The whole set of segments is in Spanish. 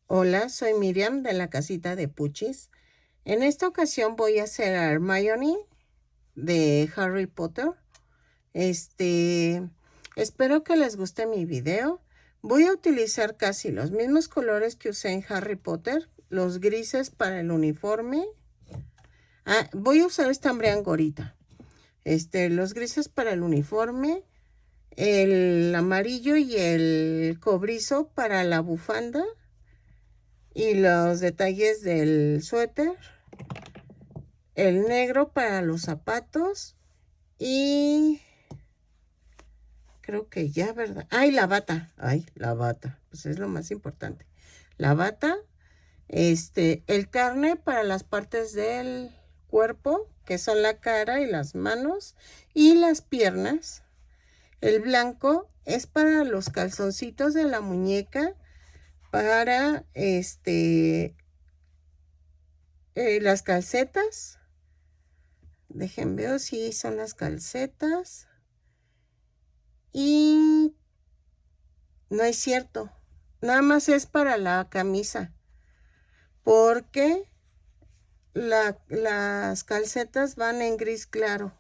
Hola, soy Miriam de la casita de Puchis. En esta ocasión voy a hacer a Hermione de Harry Potter. Espero que les guste mi video. Voy a utilizar casi los mismos colores que usé en Harry Potter, los grises para el uniforme. Voy a usar estambre angorita. Los grises para el uniforme, el amarillo y el cobrizo para la bufanda y los detalles del suéter, el negro para los zapatos y creo que ya, ¿verdad? Ay, la bata. Ay, la bata. Pues es lo más importante. La bata, el carne para las partes del cuerpo, que son la cara y las manos y las piernas. El blanco es para los calzoncitos de la muñeca, para las calcetas. Dejen ver si son las calcetas. Y no es cierto. Nada más es para la camisa. Porque las calcetas van en gris claro.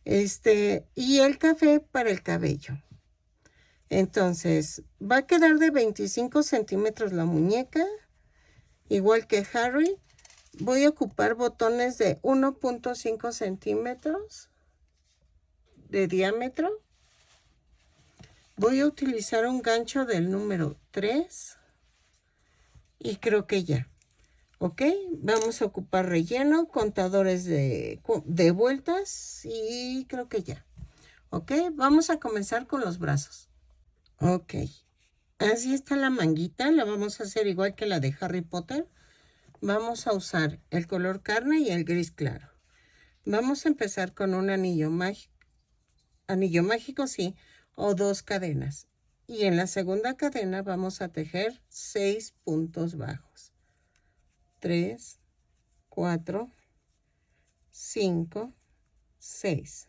Y el café para el cabello. Entonces, va a quedar de 25 centímetros la muñeca. Igual que Harry. Voy a ocupar botones de 1.5 centímetros de diámetro. Voy a utilizar un gancho del número 3 y creo que ya. Ok, vamos a ocupar relleno, contadores de vueltas y creo que ya. Ok, vamos a comenzar con los brazos. Ok, así está la manguita, la vamos a hacer igual que la de Harry Potter. Vamos a usar el color carne y el gris claro. Vamos a empezar con un anillo mágico, sí, o 2 cadenas. Y en la segunda cadena vamos a tejer 6 puntos bajos. 3, 4, 5, 6.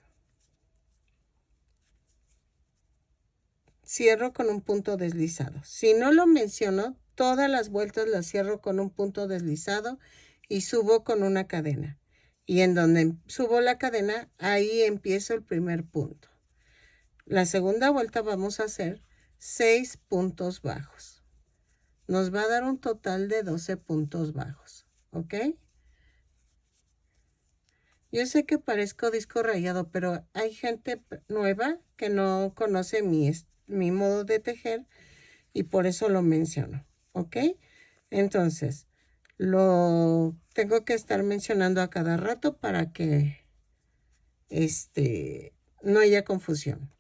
Cierro con un punto deslizado. Si no lo menciono, todas las vueltas las cierro con un punto deslizado y subo con una cadena. Y en donde subo la cadena, ahí empiezo el primer punto. La segunda vuelta vamos a hacer 6 puntos bajos. Nos va a dar un total de 12 puntos bajos. ¿Ok? Yo sé que parezco disco rayado, pero hay gente nueva que no conoce mi modo de tejer y por eso lo menciono. ¿Ok? Entonces, lo tengo que estar mencionando a cada rato para que no haya confusión.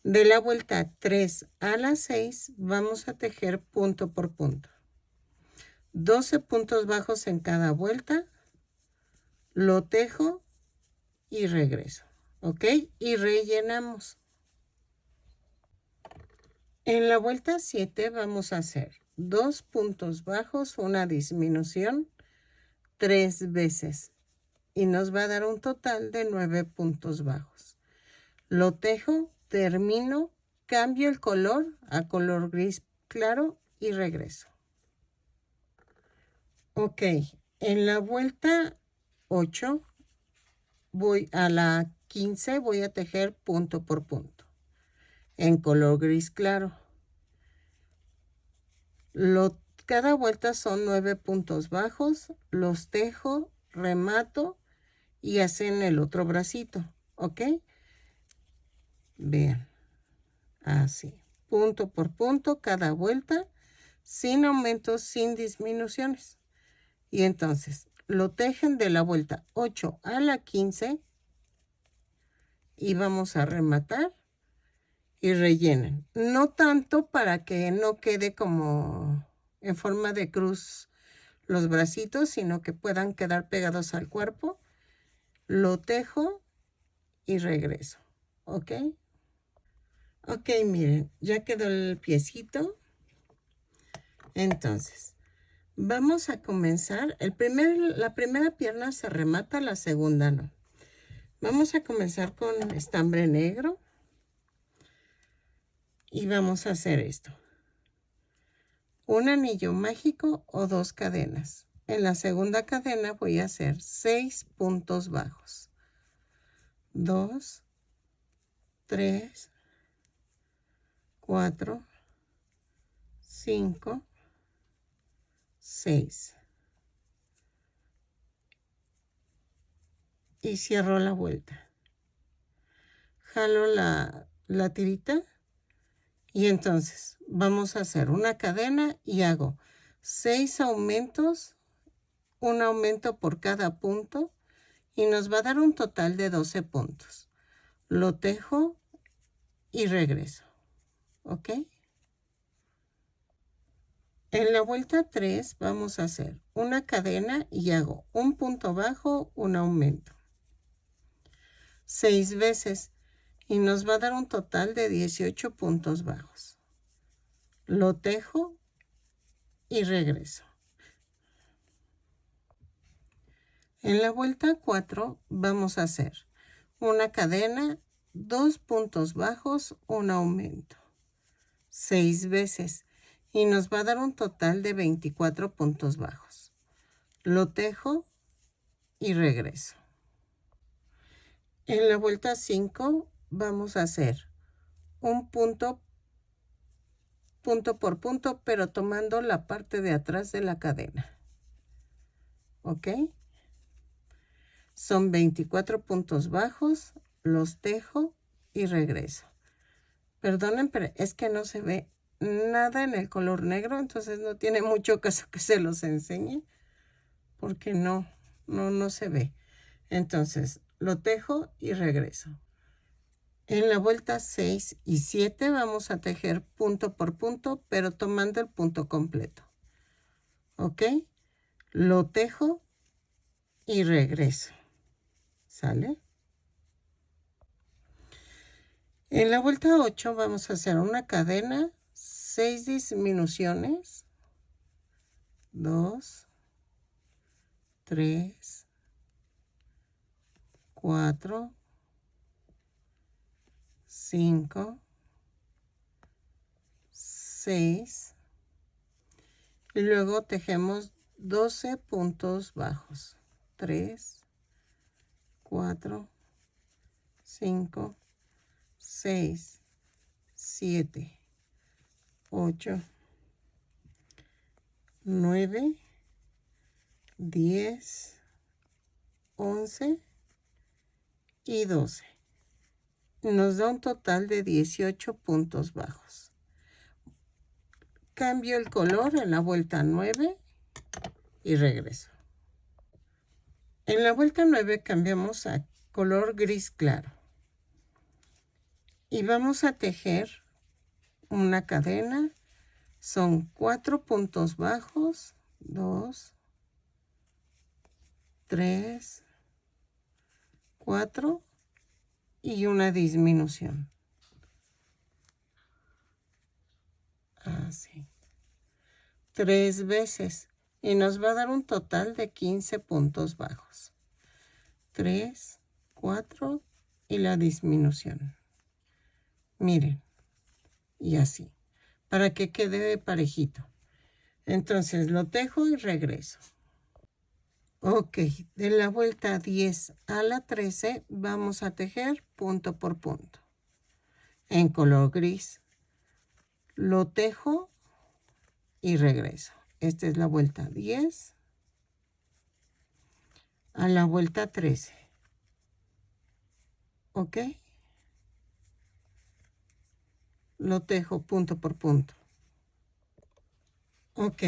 De la vuelta 3 a la 6 vamos a tejer punto por punto. 12 puntos bajos en cada vuelta. Lo tejo y regreso. ¿Ok? Y rellenamos. En la vuelta 7 vamos a hacer 2 puntos bajos, una disminución 3 veces. Y nos va a dar un total de 9 puntos bajos. Lo tejo, termino, cambio el color a color gris claro y regreso. Ok, en la vuelta 8 voy a la 15, voy a tejer punto por punto en color gris claro. Cada vuelta son 9 puntos bajos, los tejo, remato y hacen el otro bracito, ¿ok? Vean, así, punto por punto cada vuelta, sin aumentos, sin disminuciones. Y entonces lo tejen de la vuelta 8 a la 15 y vamos a rematar y rellenen. No tanto para que no quede como en forma de cruz los bracitos, sino que puedan quedar pegados al cuerpo. Lo tejo y regreso. ¿Ok? Ok, miren, ya quedó el piecito. Entonces, vamos a comenzar. La primera pierna se remata, la segunda no. Vamos a comenzar con estambre negro. Y vamos a hacer esto. un anillo mágico o 2 cadenas. En la segunda cadena voy a hacer 6 puntos bajos. 2, 3, 4, 5, 6. Y cierro la vuelta. Jalo la tirita y entonces vamos a hacer una cadena y hago 6 aumentos, un aumento por cada punto y nos va a dar un total de 12 puntos. Lo tejo y regreso. ¿Ok? En la vuelta 3 vamos a hacer una cadena y hago un punto bajo, un aumento. 6 veces y nos va a dar un total de 18 puntos bajos. Lo tejo y regreso. En la vuelta 4 vamos a hacer una cadena, 2 puntos bajos, un aumento. 6 veces y nos va a dar un total de 24 puntos bajos. Lo tejo y regreso. En la vuelta 5 vamos a hacer un punto por punto, pero tomando la parte de atrás de la cadena. ¿Ok? Son 24 puntos bajos, los tejo y regreso. Perdonen, pero es que no se ve nada en el color negro, entonces no tiene mucho caso que se los enseñe, porque no se ve. Entonces, lo tejo y regreso. En la vuelta 6 y 7 vamos a tejer punto por punto, pero tomando el punto completo. ¿Ok? Lo tejo y regreso. ¿Sale? En la vuelta 8 vamos a hacer una cadena, 6 disminuciones, 2, 3, 4, 5, 6 y luego tejemos 12 puntos bajos. 3, 4, 5, 6, 7, 8, 9, 10, 11 y 12. Nos da un total de 18 puntos bajos. Cambio el color en la vuelta 9 y regreso. En la vuelta 9 cambiamos a color gris claro. Y vamos a tejer una cadena. Son 4 puntos bajos. 2, 3, 4 y una disminución. Así. 3 veces. Y nos va a dar un total de 15 puntos bajos. 3, 4 y la disminución. Miren. Y así. Para que quede parejito. Entonces lo tejo y regreso. Ok. De la vuelta 10 a la 13 vamos a tejer punto por punto. En color gris. Lo tejo y regreso. Esta es la vuelta 10 a la vuelta 13. ¿Ok? Lo tejo punto por punto. Ok.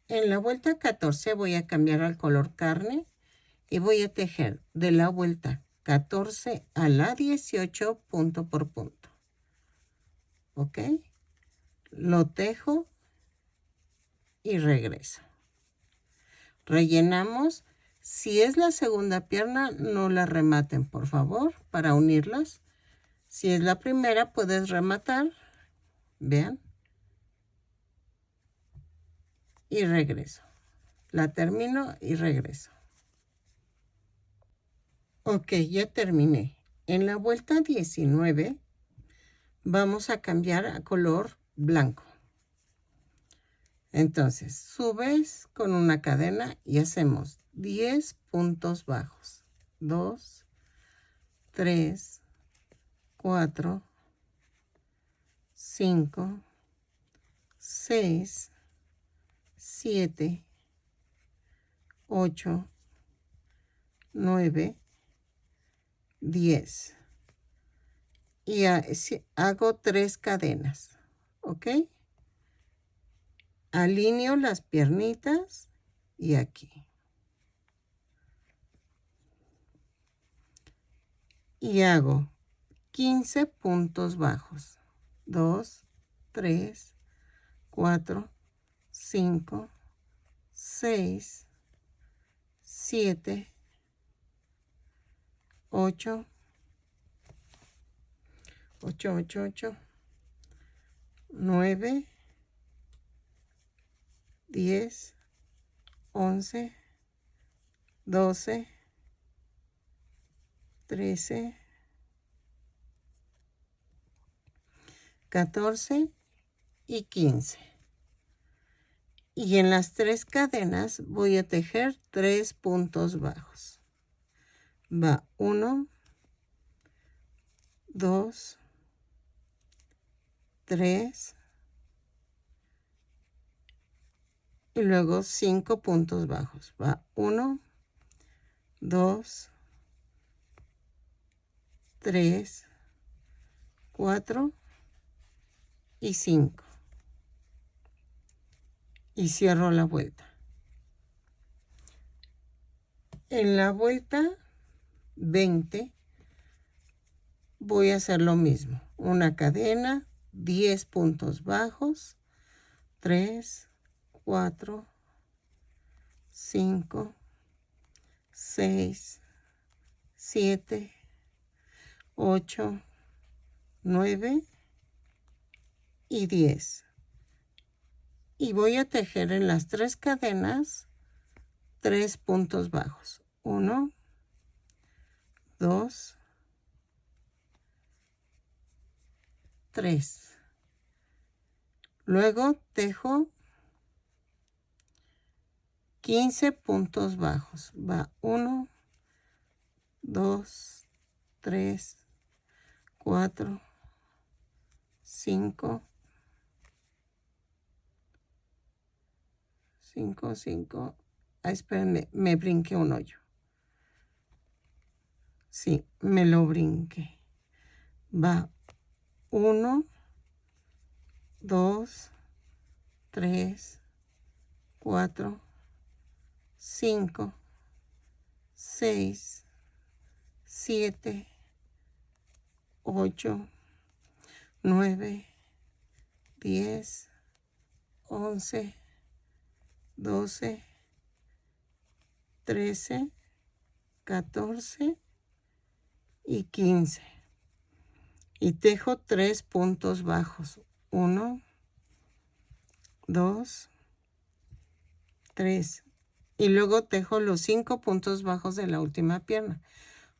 En la vuelta 14 voy a cambiar al color carne y voy a tejer de la vuelta 14 a la 18 punto por punto. ¿Ok? Lo tejo y regreso. Rellenamos. Si es la segunda pierna, no la rematen, por favor, para unirlas. Si es la primera, puedes rematar. Vean. Y regreso. La termino y regreso. Ok, ya terminé. En la vuelta 19 vamos a cambiar a color blanco. Entonces, subes con una cadena y hacemos 10 puntos bajos. 2, 3, 4, 5, 6, 7, 8, 9, 10. Y hago 3 cadenas, ¿ok? Alineo las piernitas y aquí. Y hago 15 puntos bajos. 2, 3, 4, 5, 6, 7, 8, 9, 10, 11, 12, 13, 14 y 15. Y en las 3 cadenas voy a tejer 3 puntos bajos. Va 1, 2, 3 y luego 5 puntos bajos. Va 1, 2, 3, 4 y 5. Y cierro la vuelta. En la vuelta 20 voy a hacer lo mismo. Una cadena, 10 puntos bajos, 3, 4, 5, 6, 7, 8, 9 y 10. Y voy a tejer en las 3 cadenas 3 puntos bajos. 1, 2, 3. Luego tejo 15 puntos bajos. Va 1, 2, 3, 4, 5, 5. Espérenme, me brinqué un hoyo. Sí, me lo brinqué. Va 1, 2, 3, 4, 5, 6, 7, 8, 9, 10, 11, 12, 13, 14 y 15. Y tejo 3 puntos bajos. 1, 2, 3. Y luego tejo los 5 puntos bajos de la última pierna.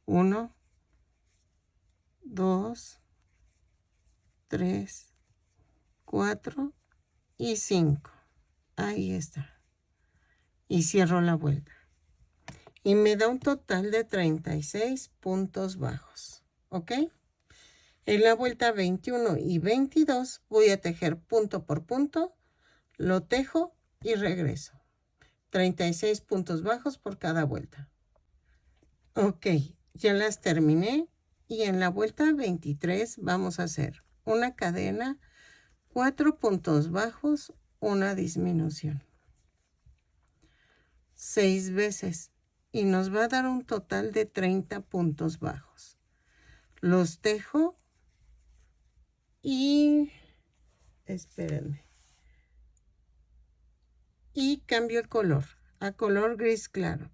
1, 2, 3, 4 y 5. Ahí está. Y cierro la vuelta. Y me da un total de 36 puntos bajos. ¿Ok? En la vuelta 21 y 22 voy a tejer punto por punto. Lo tejo y regreso. 36 puntos bajos por cada vuelta. Ok, ya las terminé. Y en la vuelta 23 vamos a hacer una cadena, 4 puntos bajos, una disminución. 6 veces. Y nos va a dar un total de 30 puntos bajos. Los tejo y... espérenme. Y cambio el color a color gris claro.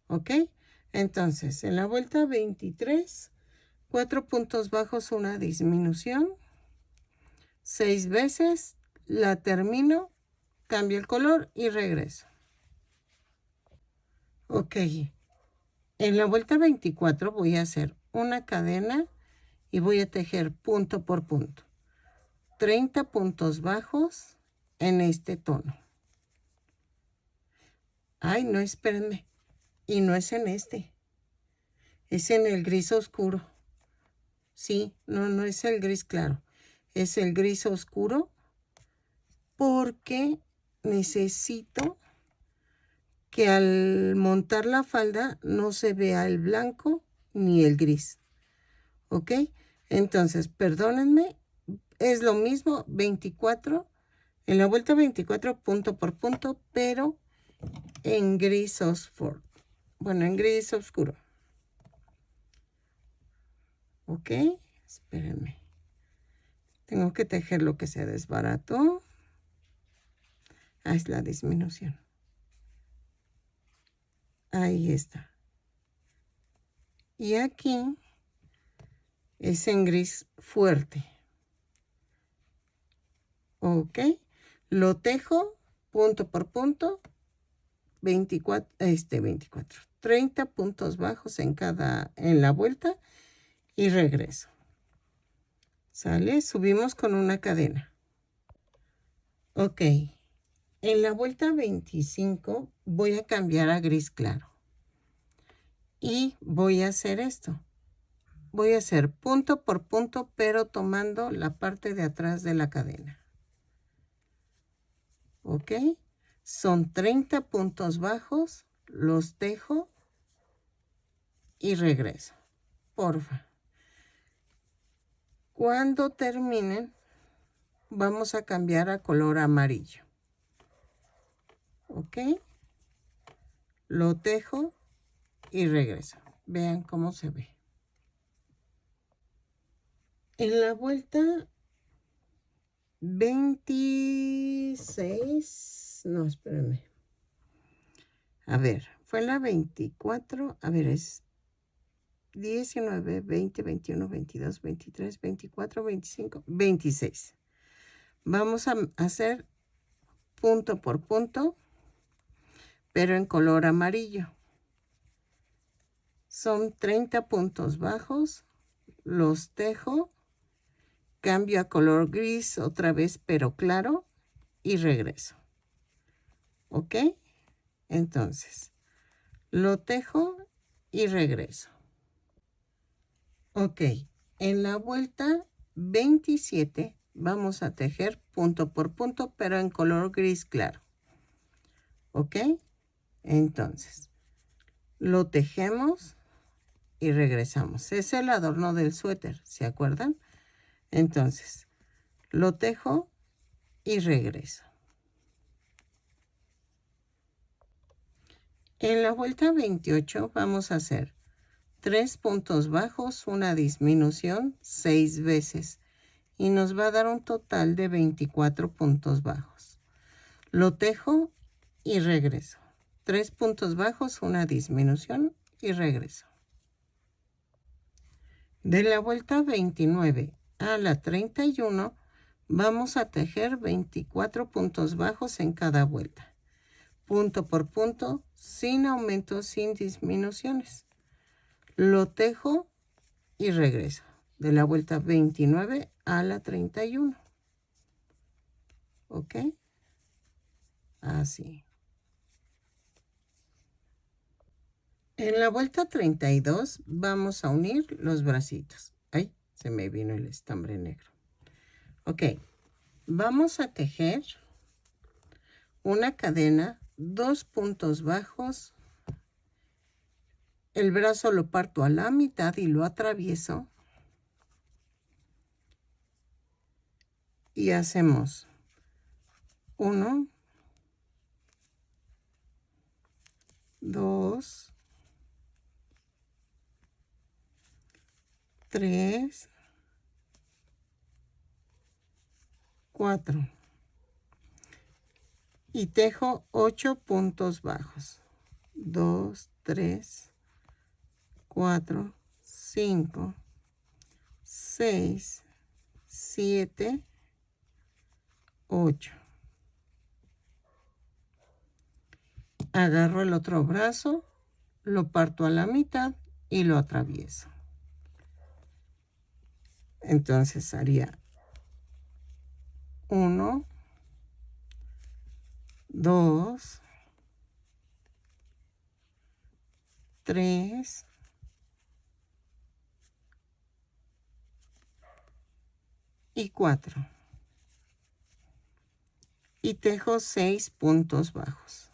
¿Ok? Entonces, en la vuelta 23, 4 puntos bajos, una disminución. 6 veces, la termino, cambio el color y regreso. Ok. En la vuelta 24 voy a hacer una cadena y voy a tejer punto por punto. 30 puntos bajos en este tono. Ay, no, espérenme. Y no es en este. Es en el gris oscuro. Sí, no es el gris claro. Es el gris oscuro porque necesito que al montar la falda no se vea el blanco ni el gris. ¿Ok? Entonces, perdónenme, es lo mismo 24, en la vuelta 24 punto por punto, pero en gris oscuro. Bueno, en gris oscuro. ¿Ok? Espérenme. Tengo que tejer lo que se desbarató. Ah, es la disminución. Ahí está. Y aquí es en gris fuerte. Ok. Lo tejo punto por punto. 30 puntos bajos en la vuelta y regreso. ¿Sale? Subimos con una cadena. Ok. En la vuelta 25 voy a cambiar a gris claro. Y voy a hacer esto. Voy a hacer punto por punto, pero tomando la parte de atrás de la cadena. ¿Ok? Son 30 puntos bajos, los tejo y regreso. Porfa. Cuando terminen, vamos a cambiar a color amarillo. ¿Ok? Lo tejo y regreso. Vean cómo se ve. En la vuelta 26, no, espérenme. A ver, fue la 24, a ver, es 19, 20, 21, 22, 23, 24, 25, 26. Vamos a hacer punto por punto, pero en color amarillo. Son 30 puntos bajos, los tejo, cambio a color gris otra vez, pero claro, y regreso. ¿Ok? Entonces, lo tejo y regreso. Ok, en la vuelta 27 vamos a tejer punto por punto, pero en color gris claro. ¿Ok? Entonces, lo tejemos y regresamos. Es el adorno del suéter, ¿se acuerdan? Entonces, lo tejo y regreso. En la vuelta 28 vamos a hacer 3 puntos bajos, una disminución 6 veces y nos va a dar un total de 24 puntos bajos. Lo tejo y regreso. 3 puntos bajos, una disminución y regreso. De la vuelta 29 a la 31 vamos a tejer 24 puntos bajos en cada vuelta. Punto por punto, sin aumentos, sin disminuciones. Lo tejo y regreso. De la vuelta 29 a la 31. ¿Ok? Así. En la vuelta 32 vamos a unir los bracitos. Ay, se me vino el estambre negro. Ok, vamos a tejer una cadena, 2 puntos bajos. El brazo lo parto a la mitad y lo atravieso. Y hacemos 1, 2, 3, 4. Y tejo 8 puntos bajos. 2, 3, 4, 5, 6, 7, 8. Agarro el otro brazo, lo parto a la mitad y lo atravieso. Entonces haría 1, 2, 3, 4. Y tejo 6 puntos bajos.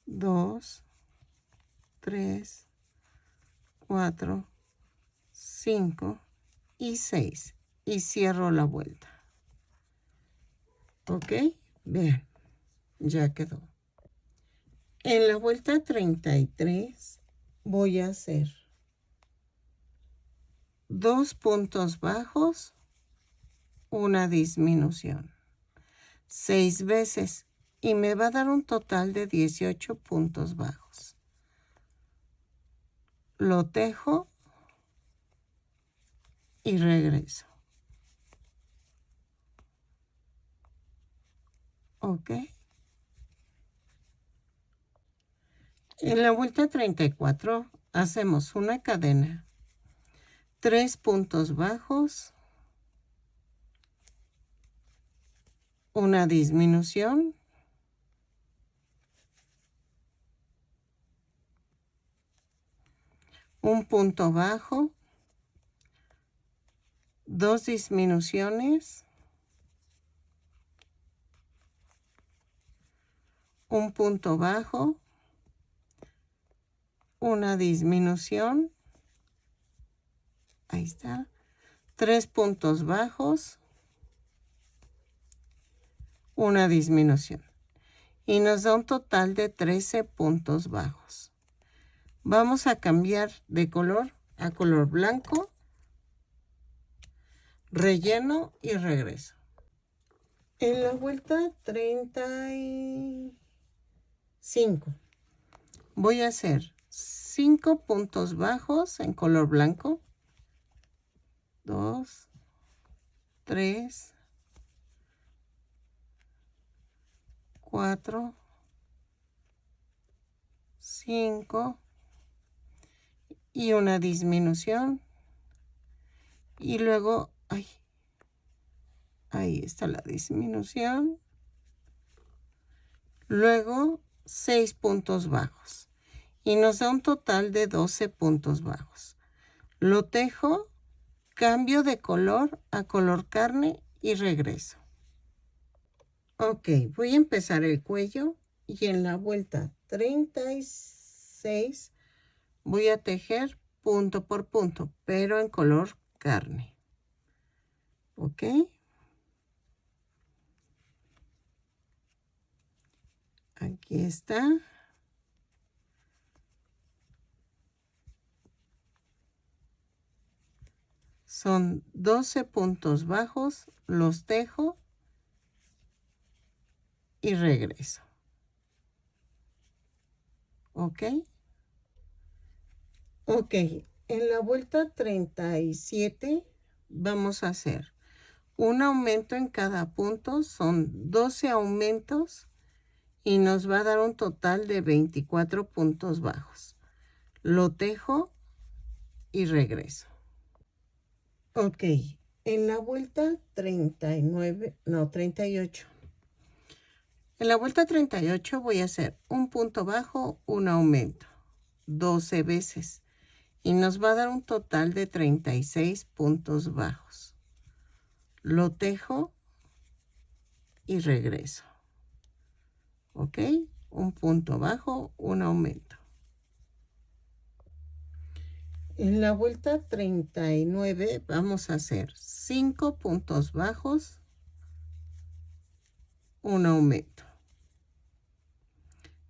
2, 3, 4, 5 y 6. Y cierro la vuelta. ¿Ok? Vean, ya quedó. En la vuelta 33 voy a hacer 2 puntos bajos, una disminución, 6 veces, y me va a dar un total de 18 puntos bajos. Lo tejo y regreso. ¿Ok? En la vuelta 34 hacemos una cadena, 3 puntos bajos, una disminución, un punto bajo, 2 disminuciones, un punto bajo, una disminución, ahí está, 3 puntos bajos, una disminución, y nos da un total de 13 puntos bajos. Vamos a cambiar de color a color blanco, relleno y regreso. En la vuelta 35 voy a hacer 5 puntos bajos en color blanco, 2, 3, 4, 5 y una disminución, y luego, ahí está la disminución, luego 6 puntos bajos, y nos da un total de 12 puntos bajos. Lo tejo, cambio de color a color carne y regreso. Ok, voy a empezar el cuello, y en la vuelta 36 voy a tejer punto por punto, pero en color carne. ¿Ok? Aquí está. Son 12 puntos bajos, los tejo y regreso. ¿Ok? Ok, en la vuelta 37 vamos a hacer un aumento en cada punto, son 12 aumentos y nos va a dar un total de 24 puntos bajos. Lo tejo y regreso. Ok, en la vuelta 38. En la vuelta 38 voy a hacer un punto bajo, un aumento, 12 veces, y nos va a dar un total de 36 puntos bajos. Lo tejo y regreso. ¿Ok? Un punto bajo, un aumento. En la vuelta 39 vamos a hacer 5 puntos bajos, un aumento.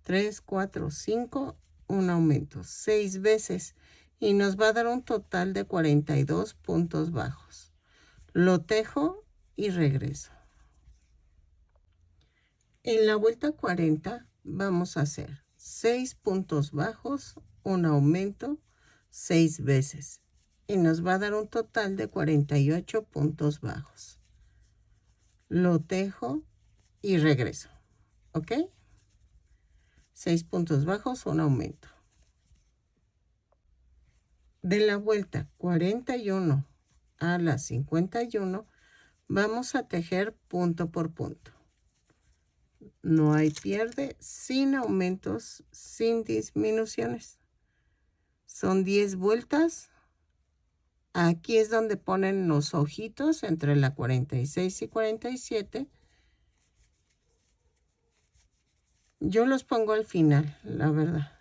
3, 4, 5, un aumento, 6 veces, y nos va a dar un total de 42 puntos bajos. Lo tejo y regreso. En la vuelta 40 vamos a hacer 6 puntos bajos, un aumento, 6 veces, y nos va a dar un total de 48 puntos bajos. Lo tejo y regreso. ¿Ok? 6 puntos bajos, un aumento. De la vuelta 41 a la 51 Vamos a tejer punto por punto. No hay pierde, sin aumentos, sin disminuciones. Son 10 vueltas. Aquí es donde ponen los ojitos entre la 46 y 47. Yo los pongo al final, la verdad.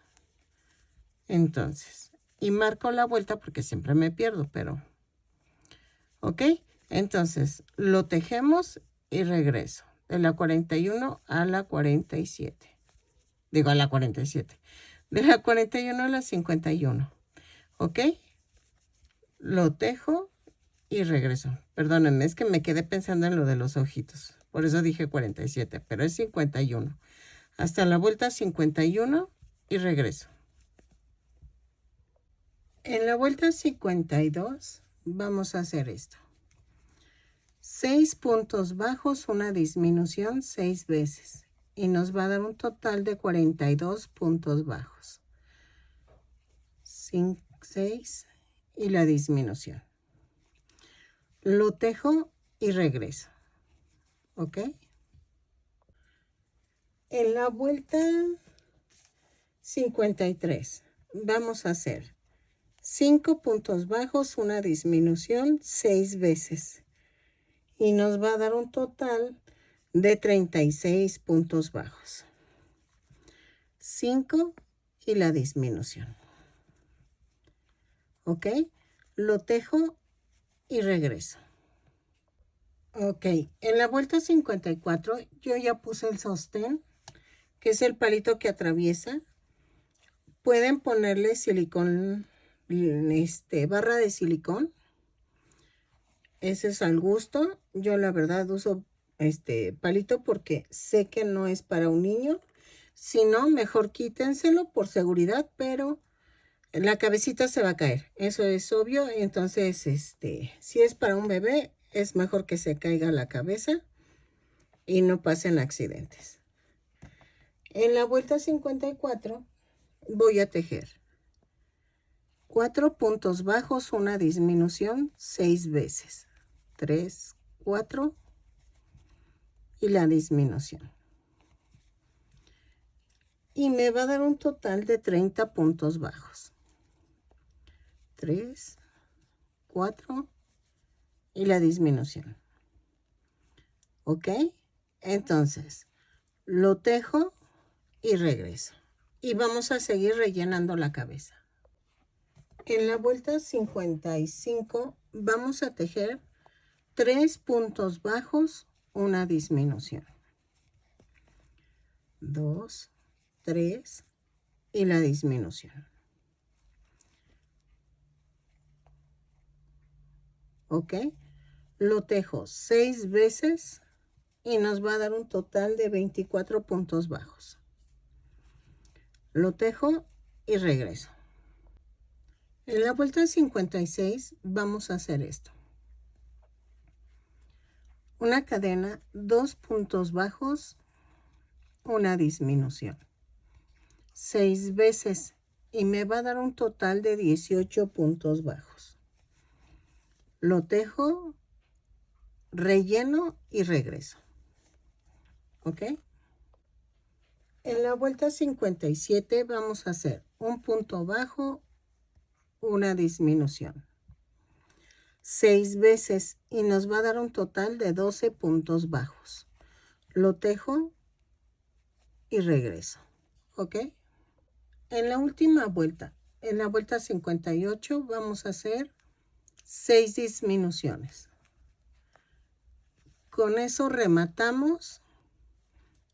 Entonces, y marco la vuelta porque siempre me pierdo, pero... ¿Ok? Entonces, lo tejemos y regreso. De la 41 a la 47. Digo, a la 47. De la 41 a la 51. ¿Ok? Lo tejo y regreso. Perdónenme, es que me quedé pensando en lo de los ojitos. Por eso dije 47, pero es 51. Hasta la vuelta 51 y regreso. En la vuelta 52 vamos a hacer esto. 6 puntos bajos, una disminución 6 veces. Y nos va a dar un total de 42 puntos bajos. 5, 6 y la disminución. Lo tejo y regreso. ¿Ok? En la vuelta 53 vamos a hacer 5 puntos bajos, una disminución 6 veces. Y nos va a dar un total de 36 puntos bajos. 5 y la disminución. ¿Ok? Lo tejo y regreso. Ok, en la vuelta 54 yo ya puse el sostén, que es el palito que atraviesa. Pueden ponerle silicón, barra de silicón. Ese es al gusto. Yo la verdad uso palito porque sé que no es para un niño. Si no, mejor quítenselo por seguridad, pero la cabecita se va a caer. Eso es obvio. Entonces, si es para un bebé, es mejor que se caiga la cabeza y no pasen accidentes. En la vuelta 54 voy a tejer 4 puntos bajos, una disminución 6 veces. 3, 4 y la disminución. Y me va a dar un total de 30 puntos bajos. 3, 4 y la disminución. ¿Ok? Entonces, lo tejo y regreso. Y vamos a seguir rellenando la cabeza. En la vuelta 55 vamos a tejer 3 puntos bajos, una disminución. 2, 3 y la disminución. ¿Ok? Lo tejo 6 veces y nos va a dar un total de 24 puntos bajos. Lo tejo y regreso. En la vuelta 56 vamos a hacer esto. Una cadena, 2 puntos bajos, una disminución. 6 veces y me va a dar un total de 18 puntos bajos. Lo tejo, relleno y regreso. ¿Ok? En la vuelta 57 vamos a hacer un punto bajo, una disminución. 6 veces y nos va a dar un total de 12 puntos bajos. Lo tejo y regreso. ¿Ok? En la última vuelta, en la vuelta 58, vamos a hacer 6 disminuciones. Con eso rematamos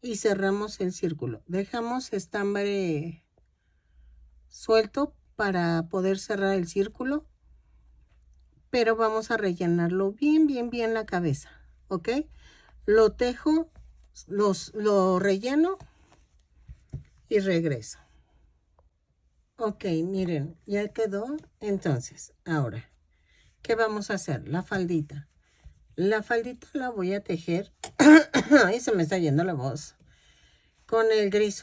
y cerramos el círculo. Dejamos estambre suelto para poder cerrar el círculo, pero vamos a rellenarlo bien la cabeza. ¿Ok? Lo tejo, lo relleno y regreso. Ok, miren, ya quedó. Entonces, ahora, ¿qué vamos a hacer? La faldita. La faldita la voy a tejer. Ahí se me está yendo la voz. Con el gris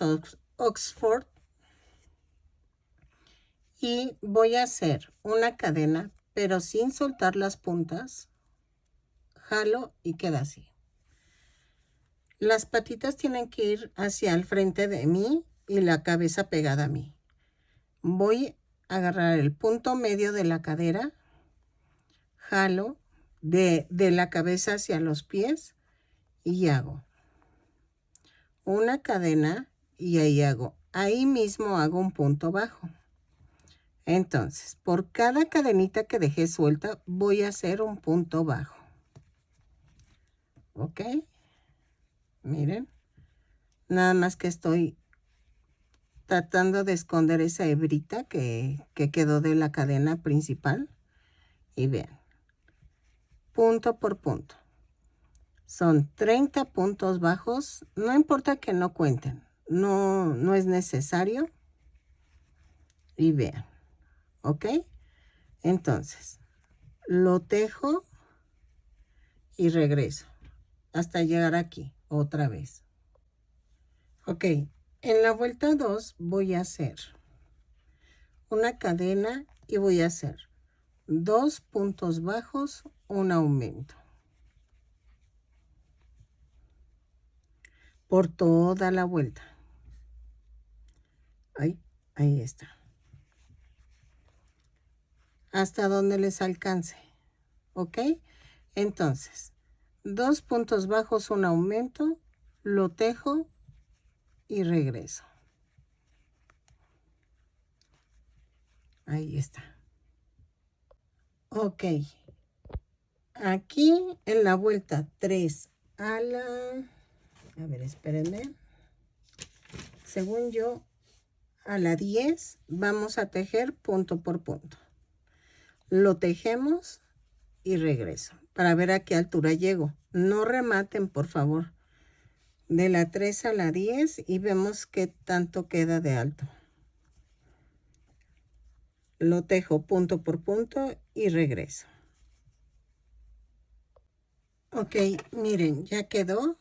Oxford. Y voy a hacer una cadena, pero sin soltar las puntas. jalo y queda así. Las patitas tienen que ir hacia el frente de mí y la cabeza pegada a mí. Voy a agarrar el punto medio de la cadera, jalo de la cabeza hacia los pies y hago una cadena y ahí mismo hago un punto bajo. Entonces, por cada cadenita que dejé suelta, voy a hacer un punto bajo. ¿Ok? Miren, nada más que estoy tratando de esconder esa hebrita que quedó de la cadena principal. Y vean, punto por punto. Son 30 puntos bajos, no importa que no cuenten, no es necesario. Y vean, ¿ok? Entonces, lo tejo y regreso hasta llegar aquí otra vez. Ok, en la vuelta 2 voy a hacer una cadena y voy a hacer 2 puntos bajos, un aumento. Por toda la vuelta. Ahí está. Hasta donde les alcance. ¿Ok? Entonces, 2 puntos bajos, un aumento, lo tejo y regreso. Ahí está. Ok. Aquí en la vuelta 3 a ver, espérenme. Según yo, a la 10 vamos a tejer punto por punto. Lo tejemos y regreso para ver a qué altura llego. No rematen, por favor. De la 3 a la 10 y vemos qué tanto queda de alto. Lo tejo punto por punto y regreso. Ok, miren, ya quedó.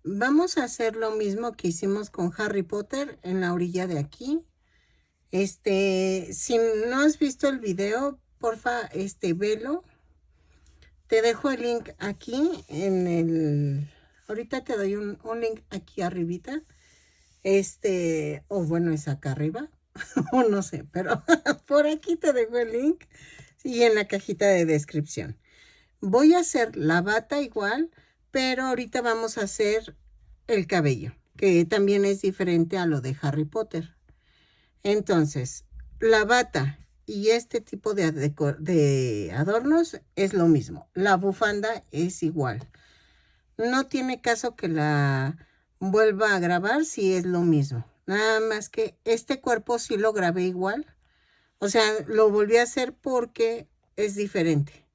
Vamos a hacer lo mismo que hicimos con Harry Potter en la orilla de aquí. Si no has visto el video, porfa, velo. Te dejo el link aquí ahorita te doy un link aquí arribita. O bueno, es acá arriba. O no sé, pero por aquí te dejo el link y en la cajita de descripción. Voy a hacer la bata igual, pero ahorita vamos a hacer el cabello, que también es diferente a lo de Harry Potter. Entonces, la bata y este tipo de adornos es lo mismo. La bufanda es igual. No tiene caso que la vuelva a grabar si es lo mismo. Nada más que este cuerpo sí lo grabé igual. O sea, lo volví a hacer porque es diferente.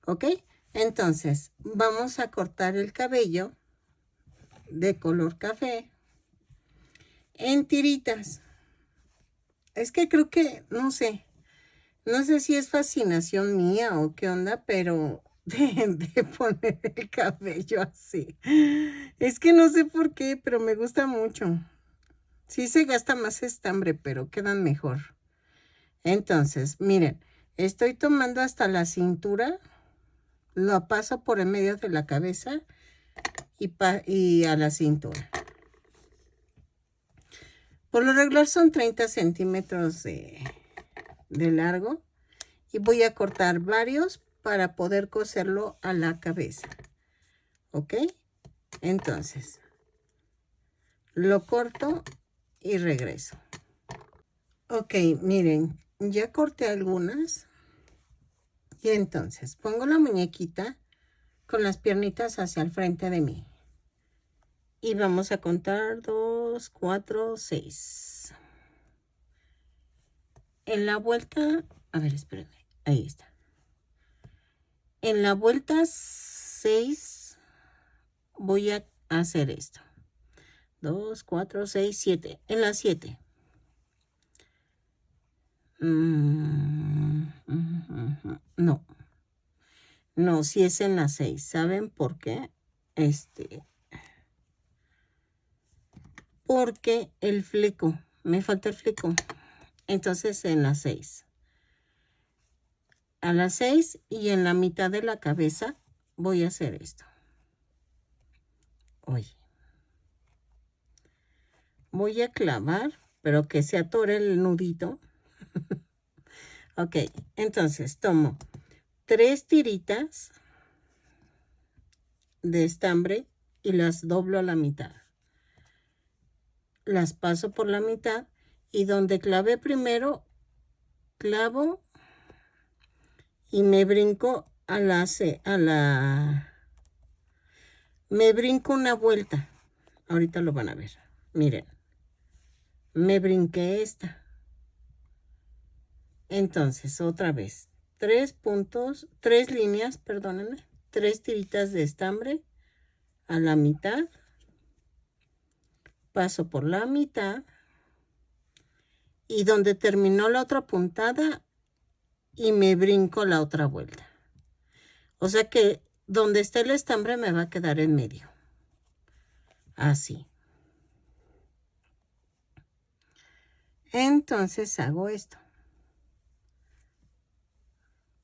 ¿Ok? Entonces, vamos a cortar el cabello de color café en tiritas. Es que creo que, no sé si es fascinación mía o qué onda, pero de poner el cabello así. Es que no sé por qué, pero me gusta mucho. Sí se gasta más estambre, pero quedan mejor. Entonces, miren, estoy tomando hasta la cintura, lo paso por en medio de la cabeza y a la cintura. Por lo regular son 30 centímetros de largo y voy a cortar varios para poder coserlo a la cabeza. ¿Ok? Entonces, lo corto y regreso. Ok, miren, ya corté algunas. Y entonces pongo la muñequita con las piernitas hacia el frente de mí. Y vamos a contar 2, 4, 6. En la vuelta, a ver, espérenme, ahí está. En la vuelta 6 voy a hacer esto. 2, 4, 6, 7. En la 7. No. No, si es en la 6. ¿Saben por qué? Porque el fleco, me falta el fleco. Entonces en la 6. A la 6 y en la mitad de la cabeza voy a hacer esto. Oye, voy a clavar, pero que se atore el nudito. Ok, entonces tomo 3 tiritas de estambre y las doblo a la mitad. Las paso por la mitad y donde clavé primero, clavo y me brinco me brinco una vuelta. Ahorita lo van a ver. Miren, me brinqué esta. Entonces, otra vez, 3 puntos, 3 líneas, perdónenme, 3 tiritas de estambre a la mitad. Paso por la mitad y donde terminó la otra puntada y me brinco la otra vuelta. O sea que donde está el estambre me va a quedar en medio. Así. Entonces hago esto.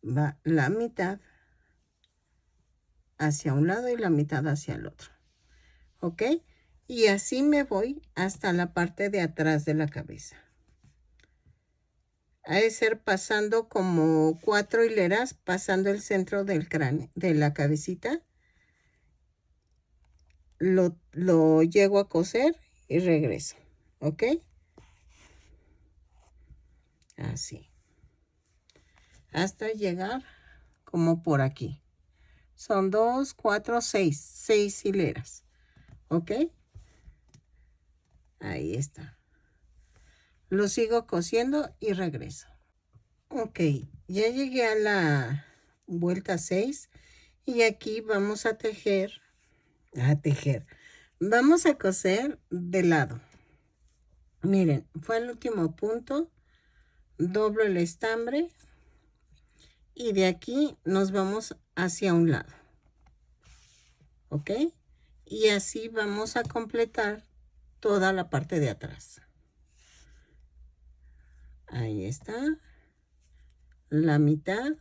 Va la mitad hacia un lado y la mitad hacia el otro. ¿Ok? Y así me voy hasta la parte de atrás de la cabeza. Ha de ser pasando como 4 hileras, pasando el centro del cráneo, de la cabecita. Lo llego a coser y regreso. ¿Ok? Así. Hasta llegar como por aquí. Son 2, 4, 6. 6 hileras. ¿Ok? Ahí está. Lo sigo cosiendo y regreso. Ok, ya llegué a la vuelta 6 y aquí vamos a tejer. Vamos a coser de lado. Miren, fue el último punto. Doblo el estambre y de aquí nos vamos hacia un lado. ¿Ok? Y así vamos a completar toda la parte de atrás. Ahí está. La mitad.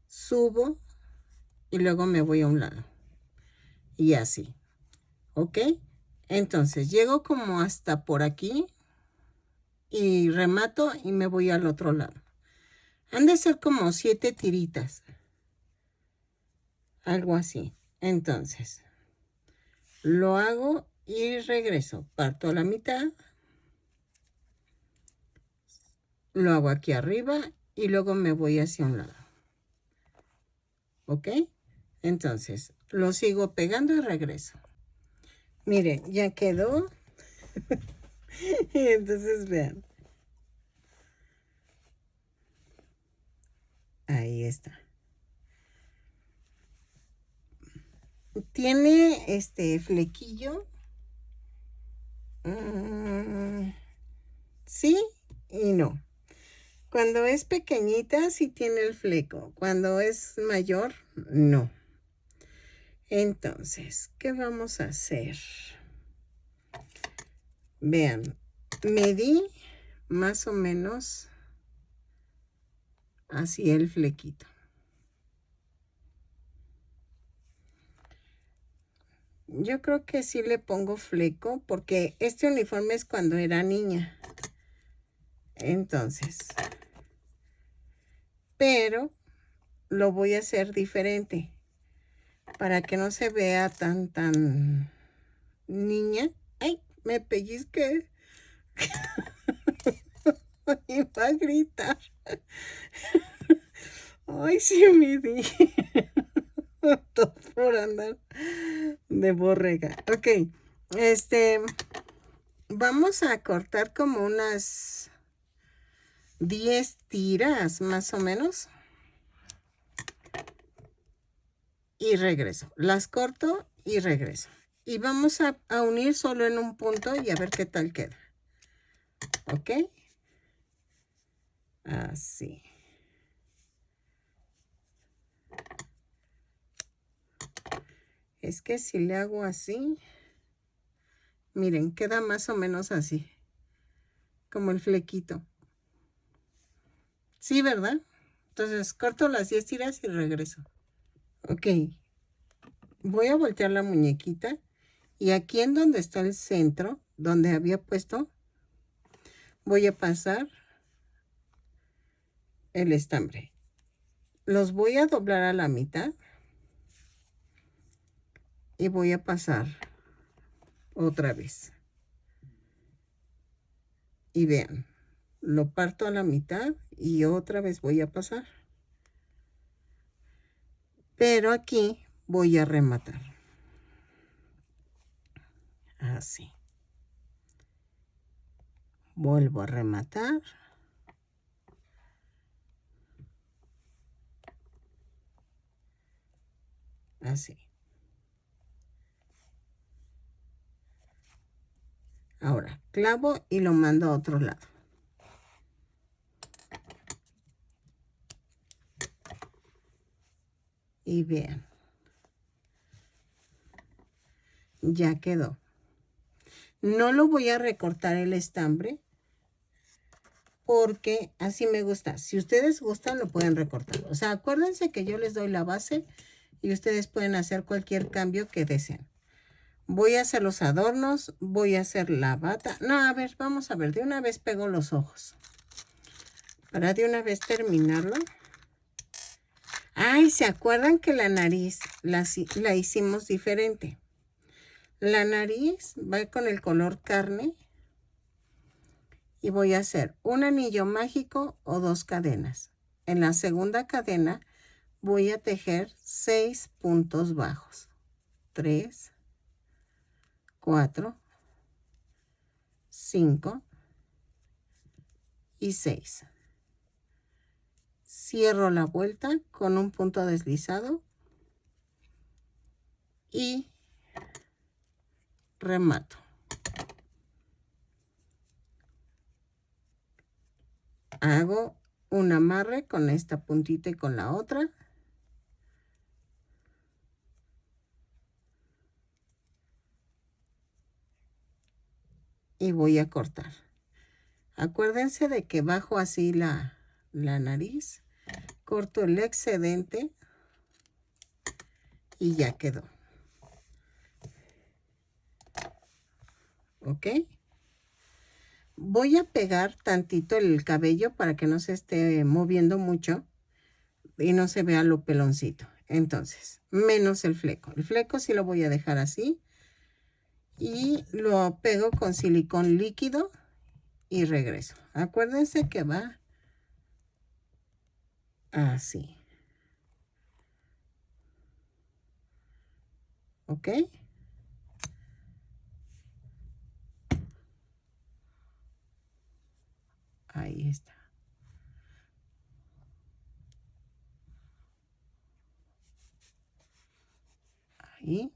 Subo y luego me voy a un lado. Y así. ¿Ok? Entonces llego como hasta por aquí y remato y me voy al otro lado. Han de ser como 7 tiritas. Algo así. Entonces, lo hago y regreso. Parto a la mitad. Lo hago aquí arriba y luego me voy hacia un lado. ¿Ok? Entonces, lo sigo pegando y regreso. Miren, ya quedó. Entonces, vean. Ahí está. Tiene este flequillo. Sí y no. Cuando es pequeñita sí tiene el fleco. Cuando es mayor, no. Entonces, ¿qué vamos a hacer? Vean, medí más o menos así el flequito. Yo creo que sí le pongo fleco porque este uniforme es cuando era niña. Entonces, pero lo voy a hacer diferente para que no se vea tan niña. ¡Ay! Me pellizqué. Y va a gritar. Ay, sí me di. Todo por andar de borrega. Ok. Vamos a cortar como unas 10 tiras más o menos. Y regreso. Las corto y regreso. Y vamos a unir solo en un punto y a ver qué tal queda. ¿Ok? Así. Es que si le hago así, miren, queda más o menos así. Como el flequito. Sí, ¿verdad? Entonces corto las 10 tiras y regreso. Ok. Voy a voltear la muñequita y aquí en donde está el centro, donde había puesto, voy a pasar el estambre. Los voy a doblar a la mitad y voy a pasar otra vez. Y vean, lo parto a la mitad y otra vez voy a pasar. Pero aquí voy a rematar. Así. Vuelvo a rematar. Así. Ahora clavo y lo mando a otro lado. Y vean. Ya quedó. No lo voy a recortar el estambre porque así me gusta. Si ustedes gustan, lo pueden recortar. O sea, acuérdense que yo les doy la base y ustedes pueden hacer cualquier cambio que deseen. Voy a hacer los adornos, voy a hacer la bata. No, a ver, vamos a ver. De una vez pego los ojos. Para de una vez terminarlo. Ay, ¿se acuerdan que la nariz la hicimos diferente? La nariz va con el color carne. Y voy a hacer un anillo mágico o 2 cadenas. En la segunda cadena voy a tejer 6 puntos bajos. 3, 4, 5 y 6. Cierro la vuelta con un punto deslizado y remato. Hago un amarre con esta puntita y con la otra. Y voy a cortar. Acuérdense de que bajo así la nariz, corto el excedente y ya quedó. ¿Ok? Voy a pegar tantito el cabello para que no se esté moviendo mucho y no se vea lo peloncito. Entonces, menos el fleco. El fleco sí lo voy a dejar así y lo pego con silicón líquido y regreso. Acuérdense que va así. ¿Ok? Ahí está. Ahí.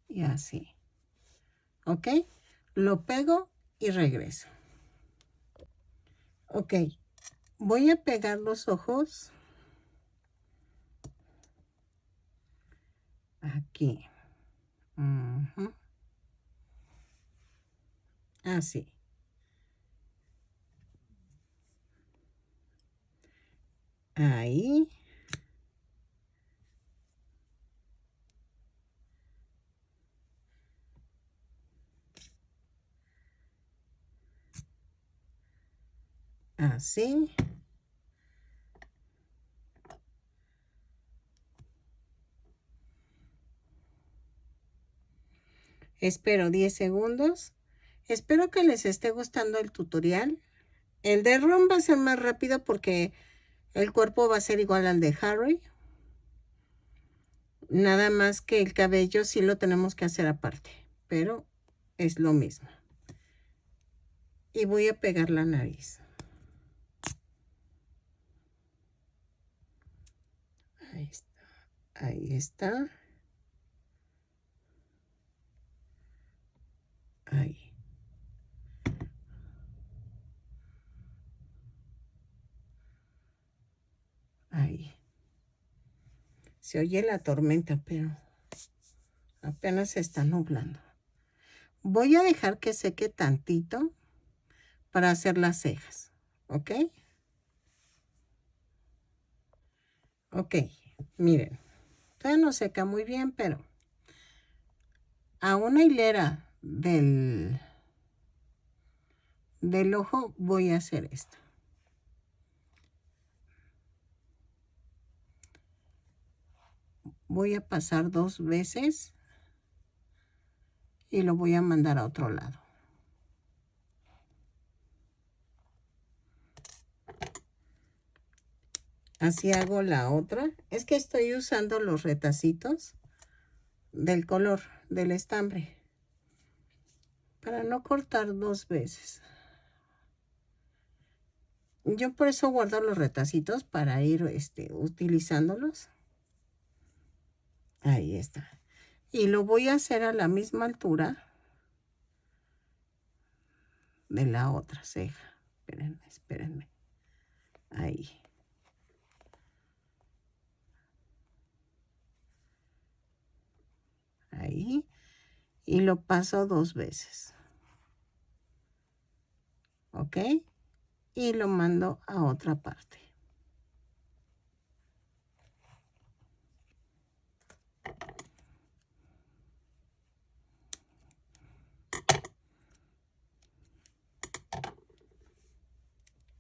Y así. ¿Ok? Lo pego y regreso. Ok. Voy a pegar los ojos aquí. Así. Ahí. Así. Espero 10 segundos. Espero que les esté gustando el tutorial. El de Ron va a ser más rápido porque el cuerpo va a ser igual al de Harry. Nada más que el cabello sí lo tenemos que hacer aparte, pero es lo mismo. Y voy a pegar la nariz. Ahí está. Ahí está. Ahí. Ahí. Se oye la tormenta, pero apenas se está nublando. Voy a dejar que seque tantito para hacer las cejas. ¿Ok? Ok, miren, todavía no seca muy bien, pero a una hilera del ojo voy a hacer esto. Voy a pasar 2 veces y lo voy a mandar a otro lado. Así hago la otra. Es que estoy usando los retacitos del color del estambre para no cortar 2 veces. Yo por eso guardo los retacitos para ir utilizándolos. Ahí está. Y lo voy a hacer a la misma altura de la otra ceja. Espérenme, espérenme. Ahí. Ahí. Y lo paso 2 veces. ¿Ok? Y lo mando a otra parte.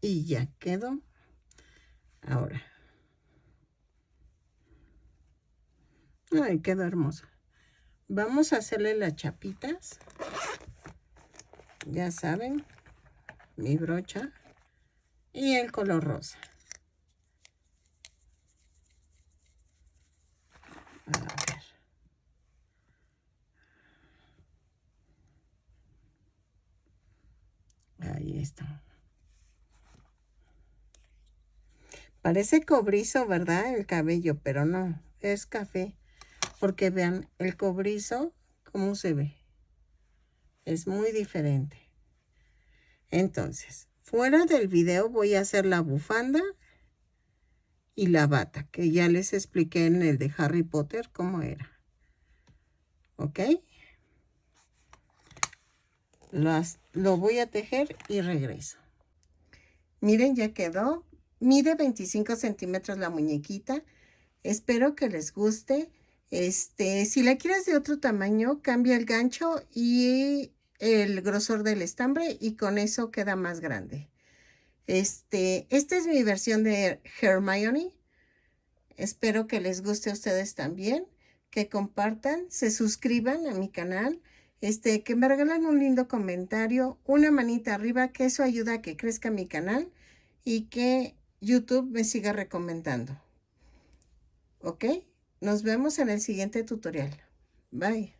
Y ya quedó. Ahora. Ay, quedó hermosa. Vamos a hacerle las chapitas. Ya saben, mi brocha y el color rosa. A ver. Ahí está. Parece cobrizo, ¿verdad? El cabello, pero no, es café. Porque vean, el cobrizo, ¿cómo se ve? Es muy diferente. Entonces, fuera del video voy a hacer la bufanda y la bata, que ya les expliqué en el de Harry Potter cómo era. ¿Ok? Lo voy a tejer y regreso. Miren, ya quedó. Mide 25 centímetros la muñequita. Espero que les guste. Si la quieres de otro tamaño, cambia el gancho y el grosor del estambre y con eso queda más grande. Esta es mi versión de Hermione. Espero que les guste a ustedes también, que compartan, se suscriban a mi canal, que me regalen un lindo comentario, una manita arriba, que eso ayuda a que crezca mi canal y que YouTube me siga recomendando. ¿Ok? Nos vemos en el siguiente tutorial. Bye.